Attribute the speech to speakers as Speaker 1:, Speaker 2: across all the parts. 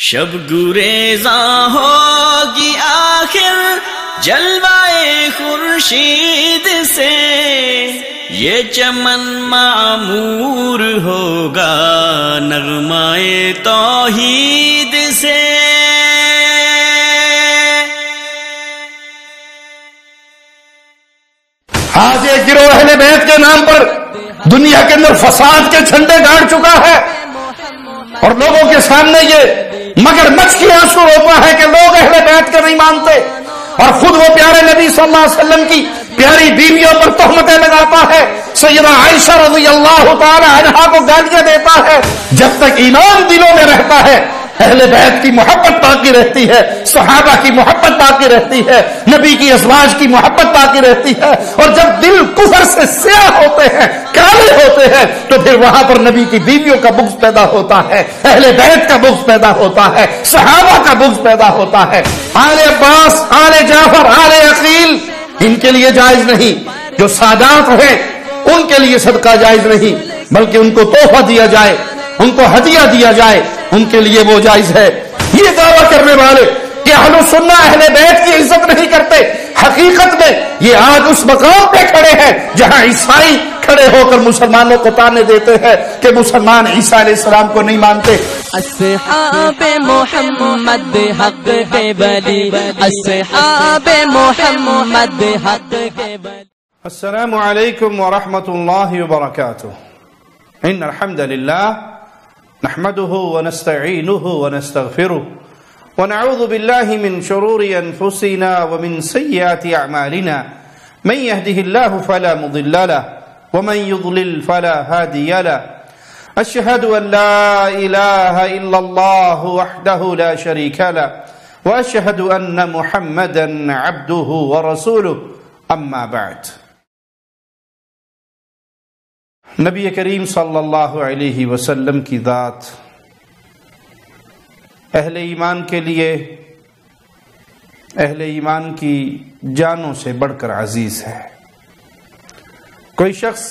Speaker 1: شب گریزاں ہوگی آخر جلوائے خورشید سے، یہ چمن معمور ہوگا نغمائے توحید سے۔
Speaker 2: آج ایک گروہ اہل بیت کے نام پر دنیا کے اندر فساد کے جھنڈے گاڑ چکا ہے اور لوگوں کے سامنے یہ مگر مچھ کی آنسو روتا ہے کہ لوگ اہل بیت کا نہیں مانتے، اور خود وہ پیارے نبی صلی اللہ علیہ وسلم کی پیاری بیویوں پر تہمتیں لگاتا ہے، سیدہ عائشہ رضی اللہ تعالی عنہا کو گالیاں دیتا ہے۔ جب تک ایمان دلوں میں رہتا ہے اہل بیت کی محبت باقی رہتی ہے، صحابہ کی محبت باقی رہتی ہے، نبی کی ازواج کی محبت باقی رہتی ہے، اور جب دل کفر سے سیاہ ہوتے ہیں، کالے ہوتے ہیں، تو پھر وہاں پر نبی کی بیویوں کا بغض پیدا ہوتا ہے، اہل بیت کا بغض پیدا ہوتا ہے، صحابہ کا بغض پیدا ہوتا ہے۔ آل عباس، آل جعفر، آل عقیل ان کے لیے جائز نہیں، جو سادات ہیں ان کے لیے صدقہ جائز نہیں، بلکہ ان کو تحفہ دیا جائے، ان کو ہدیہ دیا جائے، ان کے لیے وہ جائز ہے۔ یہ دعویٰ کرنے والے کہ اہل سنہ اہل بیت کی عزت نہیں کرتے، حقیقت میں یہ آج اس مقام پہ کھڑے ہیں جہاں عیسائی کھڑے ہو کر مسلمانوں کو تانے دیتے ہیں کہ مسلمان عیسیٰ علیہ السلام کو نہیں مانتے۔
Speaker 3: اصحاب محمد حق کے ولی، اصحاب محمد حق کے ولی۔
Speaker 2: السلام علیکم ورحمۃ اللہ وبرکاتہ۔ ان الحمد للہ نحمده ونستعینه ونستغفره ونعوذ بالله من شرور انفسنا ومن سیئات اعمالنا، من يهده الله فلا مضل له ومن يضلل فلا هادي له، اشهد ان لا اله الا الله وحده لا شريك له واشهد ان محمدا عبده ورسوله، اما بعد۔ نبی کریم صلی اللہ علیہ وسلم کی ذات اہل ایمان کے لیے اہل ایمان کی جانوں سے بڑھ کر عزیز ہے۔ کوئی شخص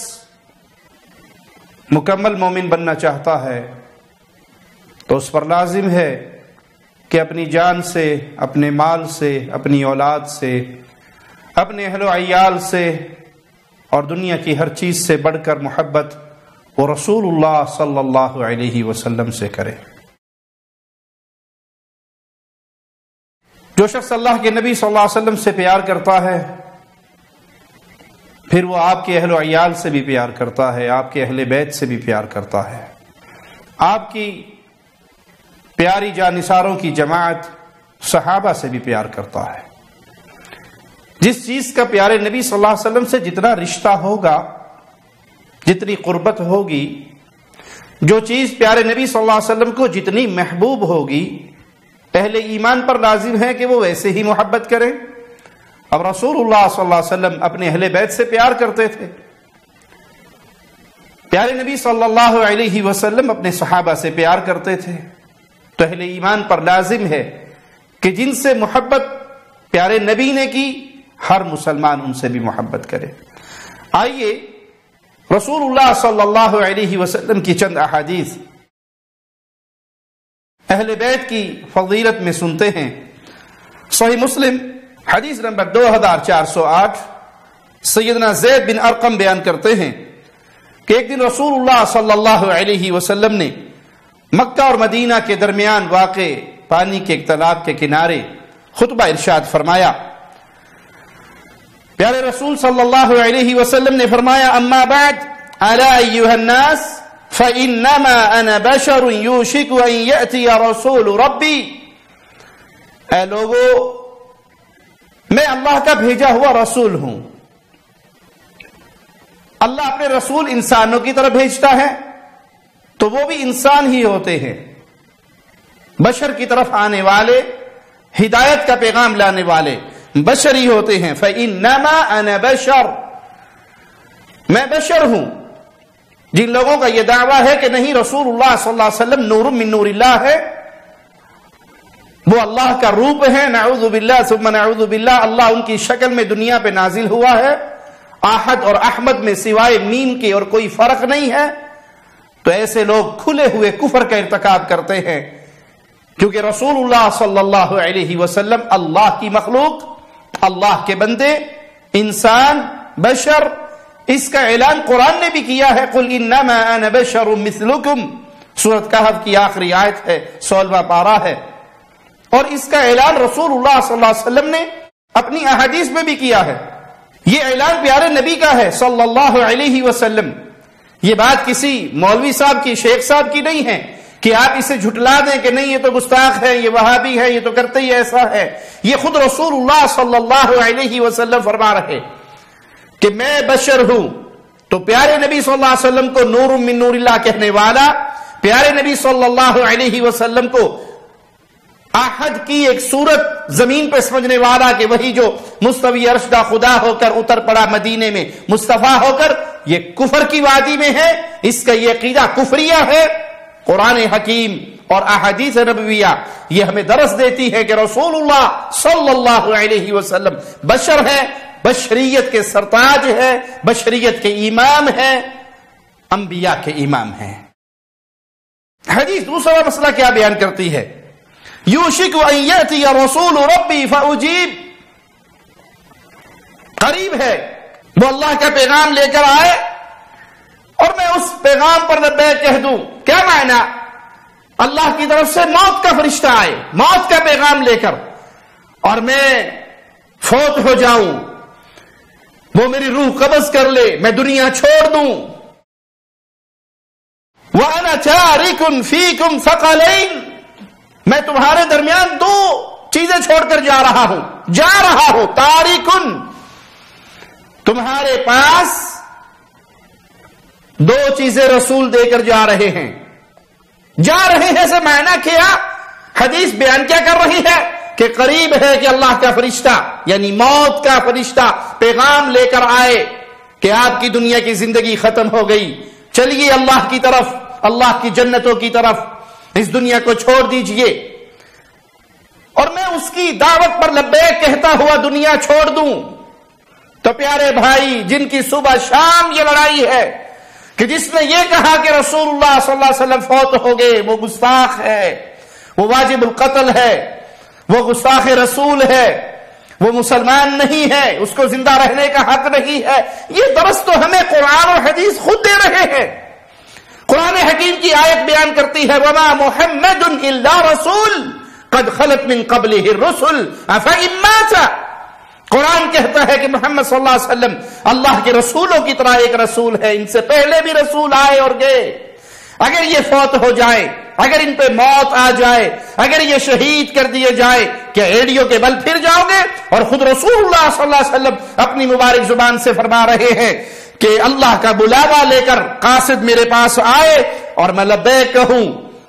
Speaker 2: مکمل مومن بننا چاہتا ہے تو اس پر لازم ہے کہ اپنی جان سے، اپنے مال سے، اپنی اولاد سے، اپنے اہل و عیال سے اور دنیا کی ہر چیز سے بڑھ کر محبت وہ رسول اللہ صلی اللہ علیہ وسلم سے کرے۔ جو شخص اللہ کے نبی صلی اللہ علیہ وسلم سے پیار کرتا ہے پھر وہ آپ کے اہل و عیال سے بھی پیار کرتا ہے، آپ کے اہل بیت سے بھی پیار کرتا ہے، آپ کی پیاری جانثاروں کی جماعت صحابہ سے بھی پیار کرتا ہے۔ جس چیز کا پیارے نبی صلی اللہ علیہ وسلم سے جتنا رشتہ ہوگا، جتنی قربت ہوگی، جو چیز پیارے نبی صلی اللہ علیہ وسلم کو جتنی محبوب ہوگی، اہل ایمان پر لازم ہے کہ وہ ویسے ہی محبت کریں۔ اب رسول اللہ صلی اللہ علیہ وسلم اپنے اہل بیت سے پیار کرتے تھے، پیارے نبی صلی اللہ علیہ وسلم اپنے صحابہ سے پیار کرتے تھے، تو اہل ایمان پر لازم ہے کہ جن سے محبت پیارے نبی نے کی ہر مسلمان ان سے بھی محبت کرے۔ آئیے رسول اللہ صلی اللہ علیہ وسلم کی چند احادیث اہل بیت کی فضیلت میں سنتے ہیں۔ صحیح مسلم حدیث نمبر 2408 سیدنا زید بن ارقم بیان کرتے ہیں کہ ایک دن رسول اللہ صلی اللہ علیہ وسلم نے مکہ اور مدینہ کے درمیان واقع پانی کے ایک تالاب کے کنارے خطبہ ارشاد فرمایا۔ پیارے رسول صلی اللہ علیہ وسلم نے فرمایا، اما بعد الا ایھا الناس فانما انا بشر یوشک ان یأتی رسول ربی، اے لوگو میں اللہ کا بھیجا ہوا رسول ہوں۔ اللہ اپنے رسول انسانوں کی طرف بھیجتا ہے تو وہ بھی انسان ہی ہوتے ہیں، بشر کی طرف آنے والے، ہدایت کا پیغام لانے والے بشر ہی ہوتے ہیں۔ فَإِنَّمَا أَنَا بَشَرٌ، میں بشر ہوں۔ جن لوگوں کا یہ دعویٰ ہے کہ نہیں رسول اللہ صلی اللہ علیہ وسلم نور من نور اللہ ہے، وہ اللہ کا روپ ہے، نعوذ باللہ ثم نعوذ باللہ، اللہ ان کی شکل میں دنیا پہ نازل ہوا ہے، احد اور احمد میں سوائے میم کے اور کوئی فرق نہیں ہے، تو ایسے لوگ کھلے ہوئے کفر کا ارتکاب کرتے ہیں۔ کیونکہ رسول اللہ صلی اللہ علیہ وسلم اللہ کی مخلوق، اللہ کے بندے، انسان، بشر، اس کا اعلان قرآن نے بھی کیا ہے، قل انما انا بشر مثلکم، سورۃ کہف کی آخری آیت ہے، 16واں پارہ ہے، اور اس کا اعلان رسول اللہ صلی اللہ علیہ وسلم نے اپنی احادیث میں بھی کیا ہے۔ یہ اعلان پیارے نبی کا ہے صلی اللہ علیہ وسلم۔ یہ بات کسی مولوی صاحب کی، شیخ صاحب کی نہیں ہے کہ آپ اسے جھٹلا دیں کہ نہیں یہ تو گستاخ ہے، یہ وہابی ہے، یہ تو کرتے ہی ایسا ہے۔ یہ خود رسول اللہ صلی اللہ علیہ وسلم فرما رہے کہ میں بشر ہوں، تو پیارے نبی صلی اللہ علیہ وسلم کو نور من نور اللہ کہنے والا، پیارے نبی صلی اللہ علیہ وسلم کو احد کی ایک صورت زمین پہ سمجھنے والا کہ وہی جو مستوی عرش کا خدا ہو کر اتر پڑا مدینے میں مصطفیٰ ہو کر، یہ کفر کی وادی میں ہے، اس کا یہ عقیدہ کفریہ ہے۔ قرآن حکیم اور احادیث نبویہ یہ ہمیں درس دیتی ہے کہ رسول اللہ صلی اللہ علیہ وسلم بشر ہے، بشریت کے سرتاج ہے، بشریت کے امام ہے، انبیاء کے امام ہے۔ حدیث دوسرا مسئلہ کیا بیان کرتی ہے؟ یوشک ان یأتی رسول ربی فاجیب، قریب ہے وہ اللہ کا پیغام لے کر آئے اور میں اس پیغام پر لبیک کہہ دوں۔ کیا معنی؟ اللہ کی طرف سے موت کا فرشتہ آئے، موت کا پیغام لے کر، اور میں فوت ہو جاؤں، وہ میری روح قبض کر لے، میں دنیا چھوڑ دوں۔ وَأَنَا تَارِكٌ فِيكُمْ ثَقَلَيْنِ، میں تمہارے درمیان دو چیزیں چھوڑ کر جا رہا ہوں، تارکن، تمہارے پاس دو چیزیں رسول دے کر جا رہے ہیں سے معنی کیا؟ حدیث بیان کیا کر رہی ہے کہ قریب ہے کہ اللہ کا فرشتہ یعنی موت کا فرشتہ پیغام لے کر آئے کہ آپ کی دنیا کی زندگی ختم ہو گئی، چلیے اللہ کی طرف، اللہ کی جنتوں کی طرف، اس دنیا کو چھوڑ دیجئے، اور میں اس کی دعوت پر لبیک کہتا ہوا دنیا چھوڑ دوں۔ تو پیارے بھائی، جن کی صبح شام یہ لڑائی ہے کہ جس نے یہ کہا کہ رسول اللہ صلی اللہ علیہ وسلم فوت ہو گئے، وہ گستاخ ہے، وہ واجب القتل ہے، وہ گستاخ رسول ہے، وہ مسلمان نہیں ہے، اس کو زندہ رہنے کا حق نہیں ہے۔ یہ درس تو ہمیں قرآن اور حدیث خود دے رہے ہیں۔ قرآن حکیم کی آیت بیان کرتی ہے وَمَا مُحَمَّدٌ إِلَّا رَسُولٌ قَدْ خَلَتْ مِن قَبْلِهِ الرُّسُلُ أَفَإِن مَاتَ، قرآن کہتا ہے کہ محمد صلی اللہ علیہ وسلم اللہ کے رسولوں کی طرح ایک رسول ہے، ان سے پہلے بھی رسول آئے اور گئے، اگر یہ فوت ہو جائے، اگر ان پہ موت آ جائے، اگر یہ شہید کر دیے جائے، کیا ایڑیوں کے بل پھر جاؤ گے؟ اور خود رسول اللہ صلی اللہ علیہ وسلم اپنی مبارک زبان سے فرما رہے ہیں کہ اللہ کا بلاوا لے کر قاصد میرے پاس آئے اور میں لبیک کہوں،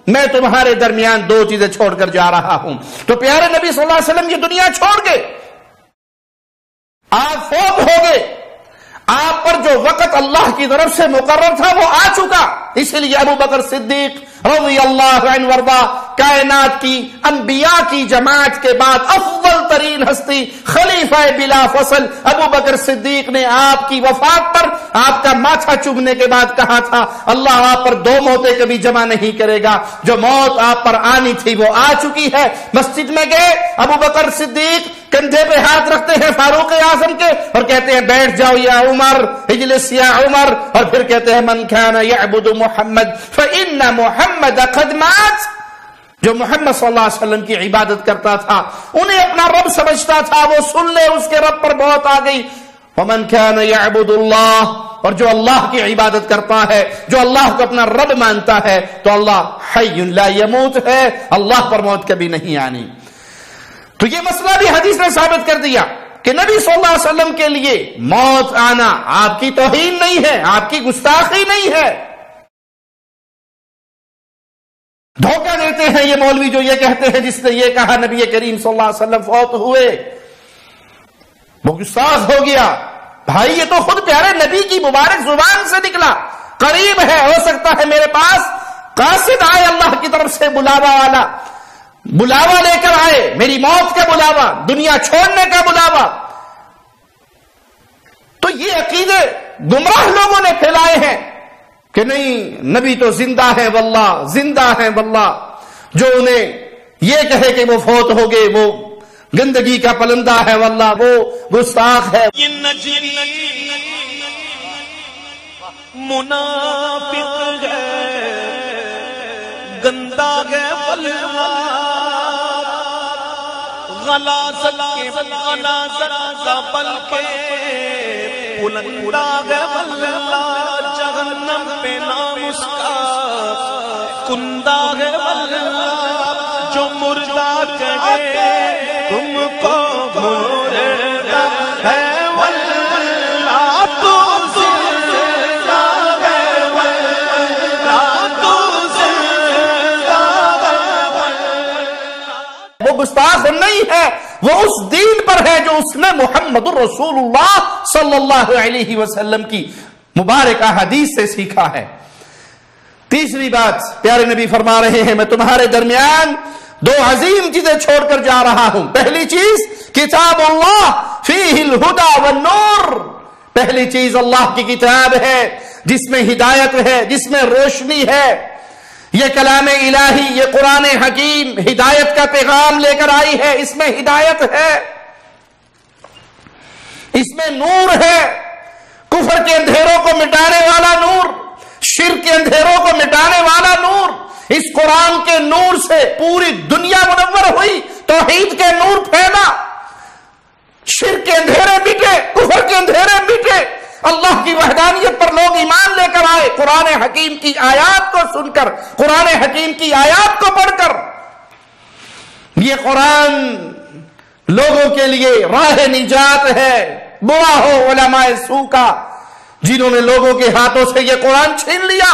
Speaker 2: میں تمہارے درمیان دو چیزیں چھوڑ کر جا رہا ہوں۔ تو پیارے نبی صلی اللہ علیہ وسلم یہ دنیا چھوڑ گئے، آپ فوت ہو گئے، آپ پر جو وقت اللہ کی طرف سے مقرر تھا وہ آ چکا، اس لیے ابو بکر صدیق رضی اللہ عنہ وارضا کائنات کی انبیاء کی جماعت کے بعد افضل ترین ہستی خلیفہ بلا فصل ابو بکر صدیق نے آپ کی وفات پر آپ کا ماتھا چومنے کے بعد کہا تھا اللہ آپ پر دو موتیں کبھی جمع نہیں کرے گا، جو موت آپ پر آنی تھی وہ آ چکی ہے۔ مسجد میں گئے، ابو بکر صدیق کندھے پہ ہاتھ رکھتے ہیں فاروق اعظم کے اور کہتے ہیں بیٹھ جاؤ یا عمر، اجلس یا عمر، اور پھر کہتے ہیں من کان یعبد محمد فإن محمد قد مات، جو محمد صلی اللہ علیہ وسلم کی عبادت کرتا تھا، انہیں اپنا رب سمجھتا تھا، وہ سن لے اس کے رب پر بہت آ گئی۔ ومن کان یعبد اللہ، اور جو اللہ کی عبادت کرتا ہے، جو اللہ کو اپنا رب مانتا ہے، تو اللہ حی لا یموت ہے، اللہ پر موت کبھی نہیں آنی۔ تو یہ مسئلہ بھی حدیث نے ثابت کر دیا کہ نبی صلی اللہ علیہ وسلم کے لیے موت آنا آپ کی توہین نہیں ہے، آپ کی گستاخی نہیں ہے۔ دھوکہ دیتے ہیں یہ مولوی جو یہ کہتے ہیں جس نے یہ کہا نبی کریم صلی اللہ علیہ وسلم فوت ہوئے وہ گستاخ ہو گیا۔ بھائی یہ تو خود پیارے نبی کی مبارک زبان سے نکلا، قریب ہے، ہو سکتا ہے میرے پاس قاصد آئے اللہ کی طرف سے بلاوا والا، بلاوا لے کر آئے، میری موت کا بلاوا، دنیا چھوڑنے کا بلاوا۔ تو یہ عقیدے گمراہ لوگوں نے پھیلائے ہیں کہ نہیں نبی تو زندہ ہے واللہ، زندہ ہے واللہ، جو انہیں یہ کہے کہ وہ فوت ہو گئے، وہ گندگی کا پلندہ ہے، واللہ وہ گستاخ ہے۔
Speaker 1: یہ نجی منافق ہے، گندا ہے، غلاظت کا بلکہ بلندہ ہے، واللہ جہنم پہ نام اس کا کندہ ہے، واللہ جو مردہ کہے تم کو مردہ ہے، واللہ تو زندہ ہے، واللہ تو زندہ ہے۔
Speaker 2: وہ گستاخ نہیں ہے، وہ اس دین پر ہے جو اس نے محمد الرسول اللہ صلی اللہ علیہ وسلم کی مبارکہ حدیث سے سیکھا ہے۔ تیسری بات پیارے نبی فرما رہے ہیں، میں تمہارے درمیان دو عظیم چیزیں چھوڑ کر جا رہا ہوں۔ پہلی چیز کتاب اللہ فیہ الہدی والنور، پہلی چیز اللہ کی کتاب ہے جس میں ہدایت ہے، جس میں روشنی ہے۔ یہ کلام الہی، یہ قرآن حکیم ہدایت کا پیغام لے کر آئی ہے، اس میں ہدایت ہے، اس میں نور ہے، کفر کے اندھیروں کو مٹانے والا نور، شرک کے اندھیروں کو مٹانے والا نور۔ اس قرآن کے نور سے پوری دنیا منور ہوئی، توحید کے نور پھیلا، شرک کے اندھیرے مٹے، کفر کے اندھیرے مٹے، اللہ کی وحدانیت پر لوگ ایمان لے کر آئے، قرآن حکیم کی آیات کو سن کر، قرآن حکیم کی آیات کو پڑھ کر۔ یہ قرآن لوگوں کے لیے راہ نجات ہے۔ برا ہو علماء سوء کا جنہوں نے لوگوں کے ہاتھوں سے یہ قرآن چھین لیا،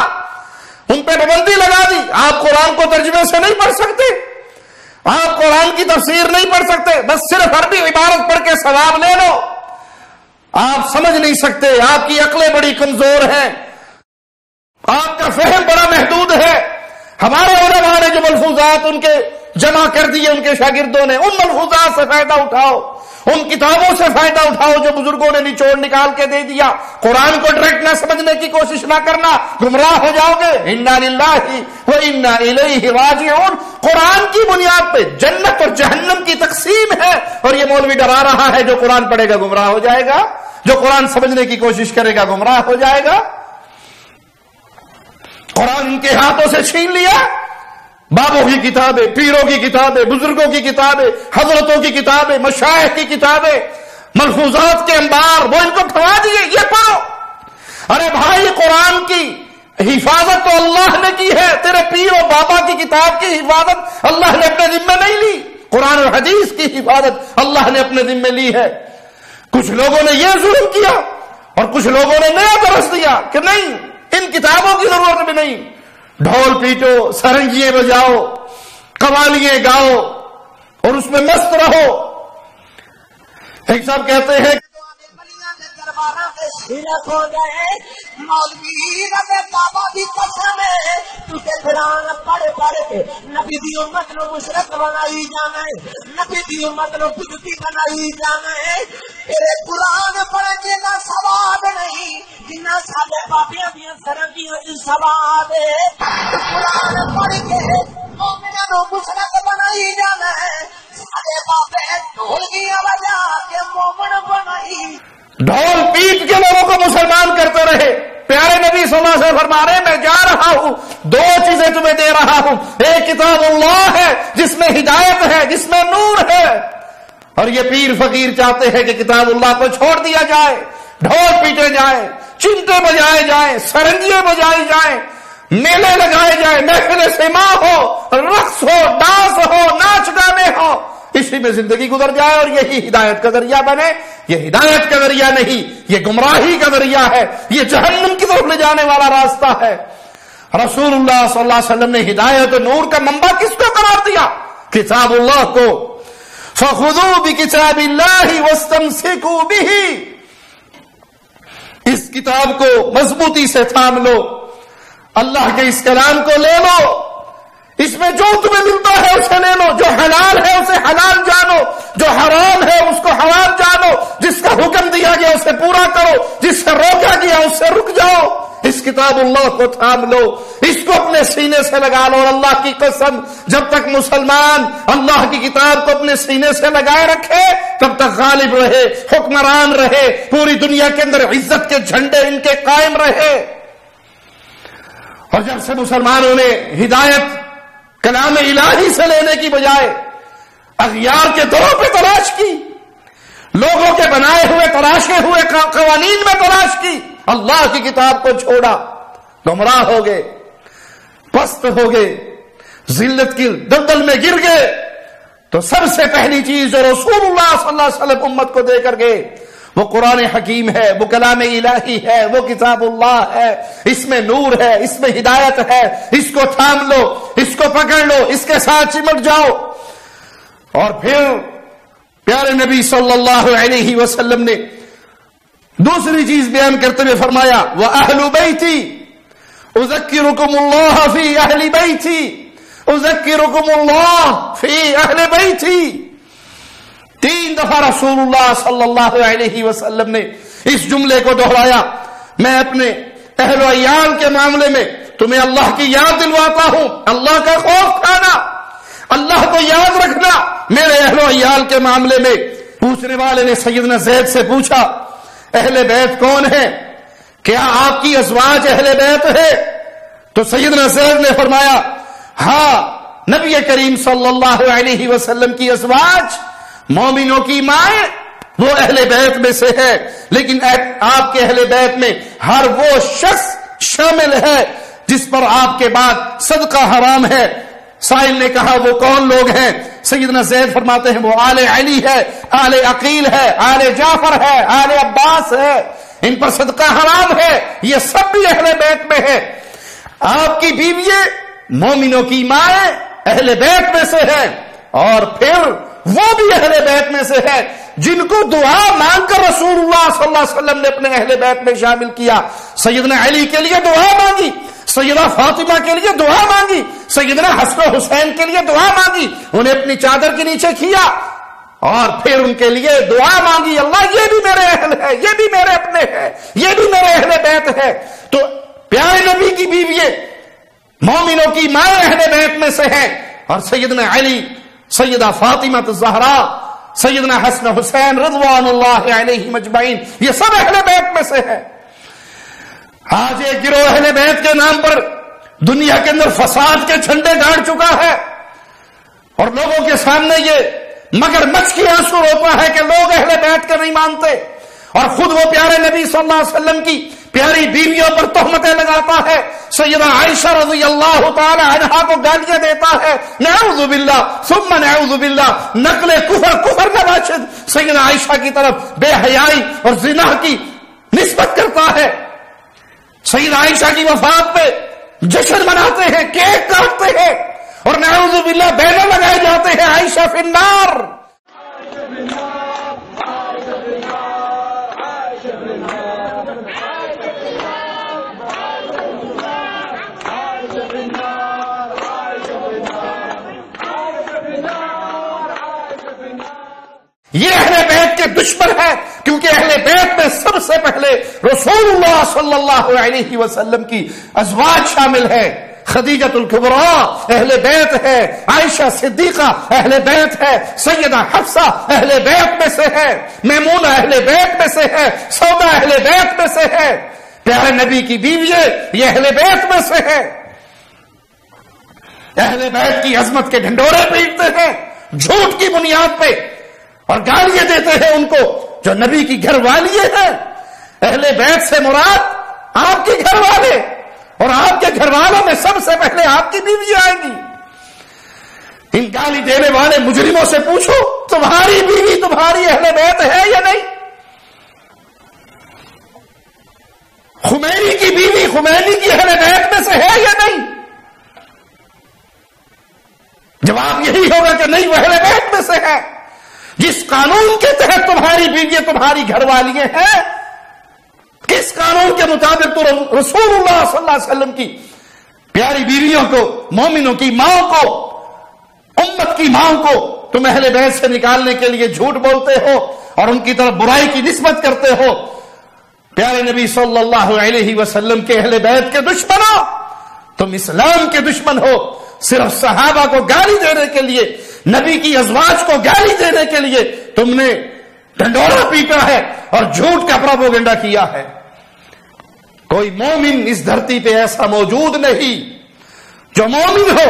Speaker 2: ان پہ پابندی لگا دی۔ آپ قرآن کو ترجمے سے نہیں پڑھ سکتے، آپ قرآن کی تفسیر نہیں پڑھ سکتے، بس صرف عربی عبارت پڑھ کے ثواب لے لو۔ آپ سمجھ نہیں سکتے، آپ کی عقلیں بڑی کمزور ہیں، آپ کا فہم بڑا محدود ہے۔ ہمارے علماء نے جو ملفوظات ان کے جمع کر دیے ان کے شاگردوں نے، ان ملفوظات سے فائدہ اٹھاؤ، ان کتابوں سے فائدہ اٹھاؤ جو بزرگوں نے نچوڑ نکال کے دے دیا۔ قرآن کو ڈائریکٹ نہ سمجھنے کی کوشش نہ کرنا، گمراہ ہو جاؤ گے۔ انا للہ و انا الیہ راجعون، قرآن کی بنیاد پہ جنت اور جہنم کی تقسیم ہے، اور یہ مولوی ڈرا رہا ہے جو قرآن پڑھے گا گمراہ ہو جائے گا، جو قرآن سمجھنے کی کوشش کرے گا گمراہ ہو جائے گا۔ قرآن ان کے ہاتھوں سے چھین لیا، بابوں کی کتابیں، پیروں کی کتابیں، بزرگوں کی کتابیں، حضرتوں کی کتابیں، مشائخ کی کتابیں، ملفوظات کے انبار، وہ ان کو پھوا دیے، یہ پڑھو۔ ارے بھائی، قرآن کی حفاظت تو اللہ نے کی ہے، تیرے پیر و بابا کی کتاب کی حفاظت اللہ نے اپنے ذمہ نہیں لی، قرآن اور حدیث کی حفاظت اللہ نے اپنے ذمہ لی ہے۔ کچھ لوگوں نے یہ ظلم کیا اور کچھ لوگوں نے نیا درس دیا کہ نہیں، ان کتابوں کی ضرورت بھی نہیں، ڈھول پیٹو، سرنگیے بجاؤ، قوالیاں گاؤ اور اس میں مست رہو۔ ایک صاحب کہتے ہیں
Speaker 4: مولوی بابا بھی قسم ہے تجھے قرآن پڑھ پڑھ کے نبی دی امت نو مشرک بنائی جانا ہے، نبی دی امت نو بدعتی بنائی جانا ہے۔ تیرے قرآن پڑھ کے نہ ثواب نہیں جنہ ساڈے بابیاں دیاں سرنگیاں دی ثواب ہے۔ قرآن پڑھ کے مومناں نو مشرک بنائی جانا ہے، ساڈے بابے ڈھولکیاں بجا کے مومن بنائی،
Speaker 2: ڈھول پیٹ کے لوگوں کو مسلمان کرتے رہے۔ پیارے نبی صلی اللہ علیہ وسلم فرما رہے ہیں میں جا رہا ہوں، دو چیزیں تمہیں دے رہا ہوں، ایک کتاب اللہ ہے جس میں ہدایت ہے، جس میں نور ہے، اور یہ پیر فقیر چاہتے ہیں کہ کتاب اللہ کو چھوڑ دیا جائے، ڈھول پیٹے جائیں، چمٹے بجائے جائیں، سرنگیاں بجائی جائیں، میلے لگائے جائیں، محفل سماع ہو، رقص ہو، ڈانس ہو، ناچ گانے ہو، اسی میں زندگی گزر جائے اور یہی ہدایت کا ذریعہ بنے۔ یہ ہدایت کا ذریعہ نہیں، یہ گمراہی کا ذریعہ ہے، یہ جہنم کی طرف لے جانے والا راستہ ہے۔ رسول اللہ صلی اللہ علیہ وسلم نے ہدایت و نور کا منبع کس کو قرار دیا؟ کتاب اللہ کو۔ فخذوا بکتاب اللہ واستمسکوا بہ، اس کتاب کو مضبوطی سے تھام لو، اللہ کے اس کلام کو لے لو، اس میں جو تمہیں ملتا ہے اسے لے لو، جو حلال ہے اسے حلال جانو، جو حرام ہے اس کو حرام جانو، جس کا حکم دیا گیا اسے پورا کرو، جس سے روکا گیا اس سے رک جاؤ۔ اس کتاب اللہ کو تھام لو، اس کو اپنے اپنے سینے سے لگا لو، اور اللہ کی قسم جب تک مسلمان اللہ کی کتاب کو اپنے سینے سے لگائے رکھے تب تک غالب رہے، حکمران رہے، پوری دنیا کے اندر عزت کے جھنڈے ان کے قائم رہے۔ اور جب سے مسلمانوں نے ہدایت کلام الہی سے لینے کی بجائے اغیار کے دوروں پہ تلاش کی، لوگوں کے بنائے ہوئے تراشے ہوئے قوانین میں تلاش کی، اللہ کی کتاب کو چھوڑا، گمراہ ہو گئے، پست ہو گئے، ذلت کی دلدل میں گر گئے، تو سب سے پہلی چیز جو رسول اللہ صلی اللہ علیہ وسلم امت کو دے کر گئے وہ قرآن حکیم ہے، وہ کلام الہی ہے، وہ کتاب اللہ ہے، اس میں نور ہے، اس میں ہدایت ہے، اس کو تھام لو، اس کو پکڑ لو، اس کے ساتھ چمٹ جاؤ۔ اور پھر پیارے نبی صلی اللہ علیہ وسلم نے دوسری چیز بیان کرتے ہوئے فرمایا وَأَهْلُ بَيْتِي أُذَكِّرُكُمُ اللَّهَ فِي أَهْلِ بَيْتِي أُذَكِّرُكُمُ اللَّهَ فِي أَهْلِ بَيْتِي۔ 3 دفعہ رسول اللہ صلی اللہ علیہ وسلم نے اس جملے کو دہرایا، میں اپنے اہل و عیال کے معاملے میں تمہیں اللہ کی یاد دلواتا ہوں، اللہ کا خوف کھانا، اللہ کو یاد رکھنا۔ میرے اہل و عیال کے معاملے میں پوچھنے والے نے سیدنا زید سے پوچھا اہل بیت کون ہے؟ کیا آپ کی ازواج اہل بیت ہے؟ تو سیدنا زید نے فرمایا ہاں، نبی کریم صلی اللہ علیہ وسلم کی ازواج مومنوں کی مائیں وہ اہل بیت میں سے ہے، لیکن آپ کے اہل بیت میں ہر وہ شخص شامل ہے جس پر آپ کے بعد صدقہ حرام ہے۔ سائل نے کہا وہ کون لوگ ہیں؟ سیدنا زید فرماتے ہیں وہ آل علی ہے، آل عقیل ہے، آل جعفر ہے، آل عباس ہے، ان پر صدقہ حرام ہے، یہ سب بھی اہل بیت میں ہے۔ آپ کی بیوییں مومنوں کی مائیں اہل بیت میں سے ہے، اور پھر وہ بھی اہل بیت میں سے ہے جن کو دعا مانگ کر رسول اللہ صلی اللہ علیہ وسلم نے اپنے اہل بیت میں شامل کیا۔ سیدنا علی کے لیے دعا مانگی، سیدہ فاطمہ کے لیے دعا مانگی، سیدنا حسن و حسین کے لیے دعا مانگی، انہیں اپنی چادر کے نیچے کیا اور پھر ان کے لیے دعا مانگی اللہ یہ بھی میرے اہل ہے، یہ بھی میرے اپنے ہے، یہ بھی میرے اہل بیت ہے۔ تو پیارے نبی کی بیوییں مومنوں کی مائیں اہل بیت میں سے ہیں، اور سیدنا علی، سیدہ فاطمہ الزہراء، سیدنا حسن حسین رضوان اللہ علیہم اجمعین یہ سب اہل بیت میں سے ہیں۔ آج ایک گروہ اہل بیت کے نام پر دنیا کے اندر فساد کے جھنڈے گاڑ چکا ہے، اور لوگوں کے سامنے یہ مگر مچھ کی آنسو روتا ہے کہ لوگ اہل بیت کے نہیں مانتے، اور خود وہ پیارے نبی صلی اللہ علیہ وسلم کی پیاری بیویوں پر تہمتیں لگاتا ہے، سیدہ عائشہ رضی اللہ تعالی عنہا کو گالیاں دیتا ہے، نعوذ باللہ ثم نعوذ باللہ، نقل کفر کا باشد سیدہ عائشہ کی طرف بے حیائی اور زنا کی نسبت کرتا ہے۔ سیدہ عائشہ کی وفات پہ جشن مناتے ہیں، کیک کاٹتے ہیں، اور نعوذ باللہ بینر لگائے جاتے ہیں عائشہ فی النار۔ یہ اہل بیت کے دشمن ہے، کیونکہ اہل بیت میں سب سے پہلے رسول اللہ صلی اللہ علیہ وسلم کی ازواج شامل ہے۔ خدیجۃ الکبریٰ اہل بیت ہے، عائشہ صدیقہ اہل بیت ہے، سیدہ حفصہ اہل بیت میں سے ہے، میمونہ اہل بیت میں سے ہے، سودا اہل بیت میں سے ہے۔ پیارے نبی کی بیوییں یہ اہل بیت میں سے ہے۔ اہل بیت کی عظمت کے ڈھنڈورے پیٹتے ہیں جھوٹ کی بنیاد پہ، اور گالیاں دیتے ہیں ان کو جو نبی کی گھر والی ہیں۔ اہل بیت سے مراد آپ کے گھر والے، اور آپ کے گھر والوں میں سب سے پہلے آپ کی بیوی آئیں گی۔ ان گالی دینے والے مجرموں سے پوچھو تمہاری بیوی تمہاری اہل بیت ہے یا نہیں؟ خمینی کی بیوی خمینی کی اہل بیت میں سے ہے یا نہیں؟ جواب یہی ہوگا کہ نہیں، وہ اہل بیت میں سے ہے۔ جس قانون کے تحت تمہاری بیویاں تمہاری گھر والی ہیں، کس قانون کے مطابق تو رسول اللہ صلی اللہ علیہ وسلم کی پیاری بیویوں کو، مومنوں کی ماں کو، امت کی ماں کو تم اہل بیت سے نکالنے کے لیے جھوٹ بولتے ہو اور ان کی طرف برائی کی نسبت کرتے ہو؟ پیارے نبی صلی اللہ علیہ وسلم کے اہل بیت کے دشمنوں، تم اسلام کے دشمن ہو، صرف صحابہ کو گالی دینے کے لیے، نبی کی ازواج کو گالی دینے کے لیے تم نے ڈنڈورا پیٹا ہے اور جھوٹ کا پروپیگنڈا کیا ہے۔ کوئی مومن اس دھرتی پہ ایسا موجود نہیں جو مومن ہو،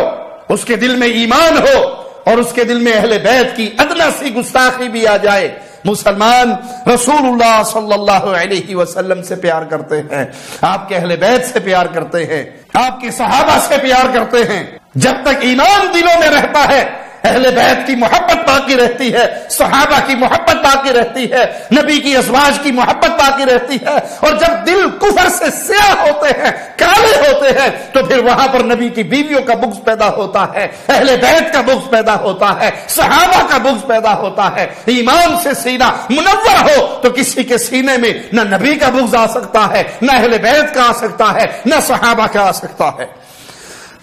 Speaker 2: اس کے دل میں ایمان ہو اور اس کے دل میں اہل بیت کی ادنا سی گستاخی بھی آ جائے۔ مسلمان رسول اللہ صلی اللہ علیہ وسلم سے پیار کرتے ہیں، آپ کے اہل بیت سے پیار کرتے ہیں، آپ کے صحابہ سے پیار کرتے ہیں۔ جب تک ایمان دلوں میں رہتا ہے اہل بیت کی محبت باقی رہتی ہے، صحابہ کی محبت باقی رہتی ہے، نبی کی ازواج کی محبت باقی رہتی ہے۔ اور جب دل کفر سے سیاہ ہوتے ہیں، کالے ہوتے ہیں، تو پھر وہاں پر نبی کی بیویوں کا بغض پیدا ہوتا ہے، اہل بیت کا بغض پیدا ہوتا ہے، صحابہ کا بغض پیدا ہوتا ہے۔ ایمان سے سینہ منور ہو تو کسی کے سینے میں نہ نبی کا بغض آ سکتا ہے، نہ اہل بیت کا آ سکتا ہے، نہ صحابہ کا آ سکتا ہے۔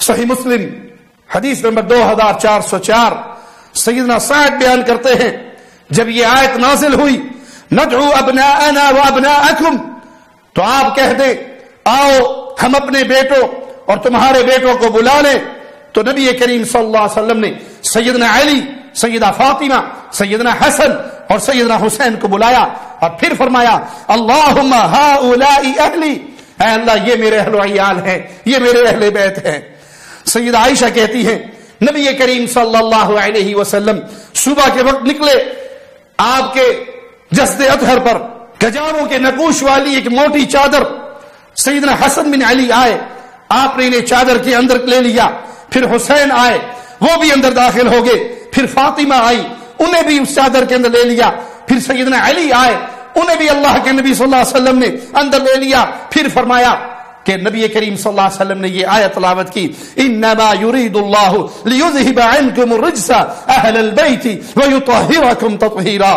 Speaker 2: صحیح مسلم حدیث نمبر 2404 سیدنا سعد بیان کرتے ہیں، جب یہ آیت نازل ہوئی ندعو ابناءنا وابناءکم، تو آپ کہہ دیں آؤ ہم اپنے بیٹوں اور تمہارے بیٹوں کو بلا لیں، تو نبی کریم صلی اللہ علیہ وسلم نے سیدنا علی، سیدہ فاطمہ، سیدنا حسن اور سیدنا حسین کو بلایا اور پھر فرمایا اللہم ہؤلاء اہلی، اے اللہ یہ میرے اہل و عیال ہیں، یہ میرے اہل بیت ہیں۔ سیدہ عائشہ کہتی ہیں نبی کریم صلی اللہ علیہ وسلم صبح کے وقت نکلے، آپ کے جسد اطہر پر گجاروں کے نقوش والی ایک موٹی چادر، سیدنا حسن بن علی آئے، آپ نے انہیں چادر کے اندر لے لیا، پھر حسین آئے وہ بھی اندر داخل ہو گئے، پھر فاطمہ آئی انہیں بھی اس چادر کے اندر لے لیا، پھر سیدنا علی آئے انہیں بھی اللہ کے نبی صلی اللہ علیہ وسلم نے اندر لے لیا، پھر فرمایا کہ نبی کریم صلی اللہ علیہ وسلم نے یہ آیت تلاوت کی انما یرید اللہ لیذہب عنکم الرجس اہل البیت ویطہرکم تطہیرا،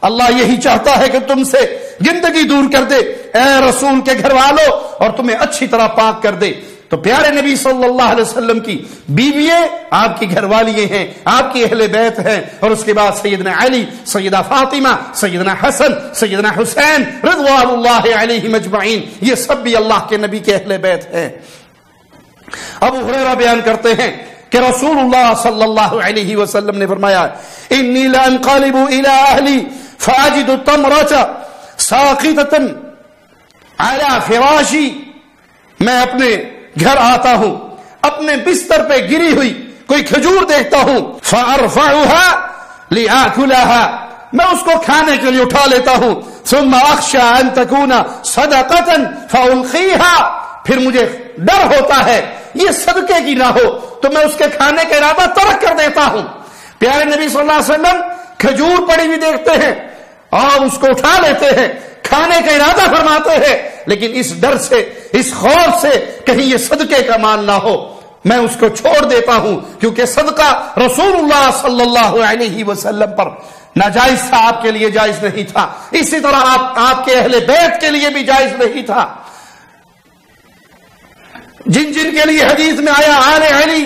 Speaker 2: اللہ یہی چاہتا ہے کہ تم سے گندگی دور کر دے اے رسول کے گھر والوں اور تمہیں اچھی طرح پاک کر دے۔ تو پیارے نبی صلی اللہ علیہ وسلم کی بیوییں آپ کی گھر والی ہیں، آپ کی اہل بیت ہیں، اور اس کے بعد سیدنا علی، سیدہ فاطمہ، سیدنا حسن، سیدنا حسین رضوان اللہ علیہم اجمعین، یہ سب بھی اللہ کے نبی کے اہل بیت ہیں۔ ابو ہریرہ بیان کرتے ہیں کہ رسول اللہ صلی اللہ علیہ وسلم نے فرمایا انی لانقلب الی اہلی فاجد التمرۃ ساقطۃ علی فراشی، میں اپنے گھر آتا ہوں، اپنے بستر پہ گری ہوئی کوئی کھجور دیکھتا ہوں، فارفعها لآکلها، میں اس کو کھانے کے لیے اٹھا لیتا ہوں، ثم اخشى ان تكون صدقة فالقيها، پھر مجھے ڈر ہوتا ہے یہ صدقے کی نہ ہو تو میں اس کے کھانے کا ارادہ ترک کر دیتا ہوں۔ پیارے نبی صلی اللہ علیہ وسلم کھجور پڑی ہوئی دیکھتے ہیں اور اس کو اٹھا لیتے ہیں، کھانے کا ارادہ فرماتے ہیں، لیکن اس ڈر سے، اس خوف سے کہیں یہ صدقے کا مال نہ ہو میں اس کو چھوڑ دیتا ہوں، کیونکہ صدقہ رسول اللہ صلی اللہ علیہ وسلم پر ناجائز تھا، آپ کے لیے جائز نہیں تھا، اسی طرح آپ کے اہل بیت کے لیے بھی جائز نہیں تھا۔ جن جن کے لیے حدیث میں آیا آل علی،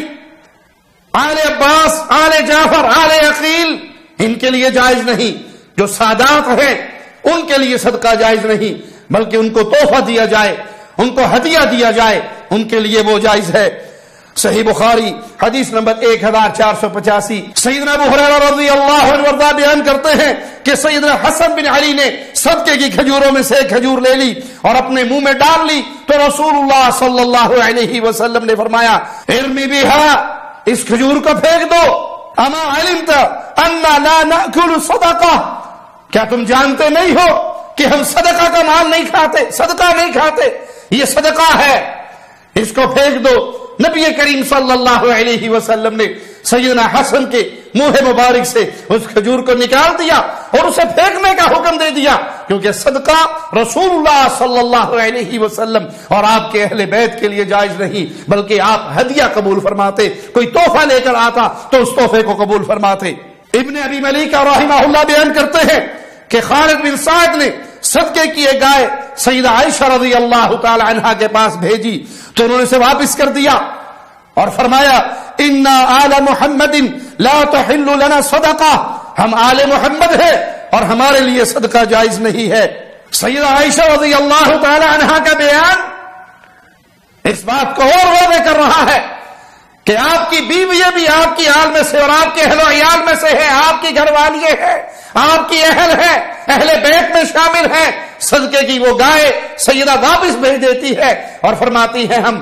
Speaker 2: آل عباس، آل جعفر، آل عقیل، ان کے لیے جائز نہیں، جو سادات ہیں ان کے لیے صدقہ جائز نہیں، بلکہ ان کو تحفہ دیا جائے، ان کو ہدیہ دیا جائے، ان کے لیے وہ جائز ہے۔ صحیح بخاری حدیث نمبر 1485 سیدنا ابو ہریرہ رضی اللہ عنہ وارضاہ بیان کرتے ہیں کہ سیدنا حسن بن علی نے صدقے کی کھجوروں میں سے ایک کھجور لے لی اور اپنے منہ میں ڈال لی، تو رسول اللہ صلی اللہ علیہ وسلم نے فرمایا ارمی بہا، اس کھجور کو پھینک دو، اما علمت انا لا ناکل صدقہ، کیا تم جانتے نہیں ہو کہ ہم صدقہ کا مال نہیں کھاتے، صدقہ نہیں کھاتے، یہ صدقہ ہے، اس کو پھینک دو۔ نبی کریم صلی اللہ علیہ وسلم نے سیدنا حسن کے منہ مبارک سے اس کھجور کو نکال دیا اور اسے پھینکنے کا حکم دے دیا، کیونکہ صدقہ رسول اللہ صلی اللہ علیہ وسلم اور آپ کے اہل بیت کے لیے جائز نہیں، بلکہ آپ ہدیہ قبول فرماتے، کوئی تحفہ لے کر آتا تو اس تحفے کو قبول فرماتے۔ ابن ابی ملیکہ رحمہ اللہ بیان کرتے ہیں کہ خالد بن سعد نے صدقے کی ایک گائے سیدہ عائشہ رضی اللہ تعالی عنہا کے پاس بھیجی تو انہوں نے اسے واپس کر دیا اور فرمایا انا آل محمد لا تحل لنا صدقہ، ہم آل محمد ہیں اور ہمارے لیے صدقہ جائز نہیں ہے۔ سیدہ عائشہ رضی اللہ تعالی عنہا کا بیان اس بات کو اور واضح کر رہا ہے کہ آپ کی بیوی بھی آپ کی آل میں سے اور آپ کے اہل و عیال میں سے ہے، آپ کی گھر والی ہے، آپ کی اہل ہے، اہل بیت میں شامل ہے۔ صدقے کی وہ گائے سیدہ واپس بھیج دیتی ہے اور فرماتی ہے ہم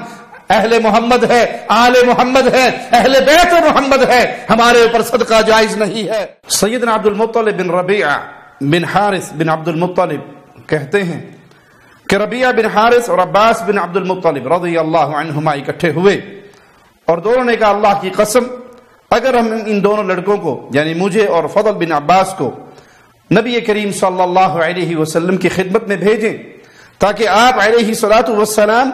Speaker 2: اہل محمد ہے، آل محمد ہے، اہل بیت محمد ہے، ہمارے اوپر صدقہ جائز نہیں ہے۔ سیدنا عبد المطلب بن ربیعہ بن حارث بن عبد المطلب کہتے ہیں کہ ربیعہ بن حارث اور عباس بن عبد المطلب رضی اللہ عنہما اکٹھے ہوئے اور دونوں نے کہا اللہ کی قسم اگر ہم ان دونوں لڑکوں کو یعنی مجھے اور فضل بن عباس کو نبی کریم صلی اللہ علیہ وسلم کی خدمت میں بھیجیں تاکہ آپ علیہ الصلوۃ والسلام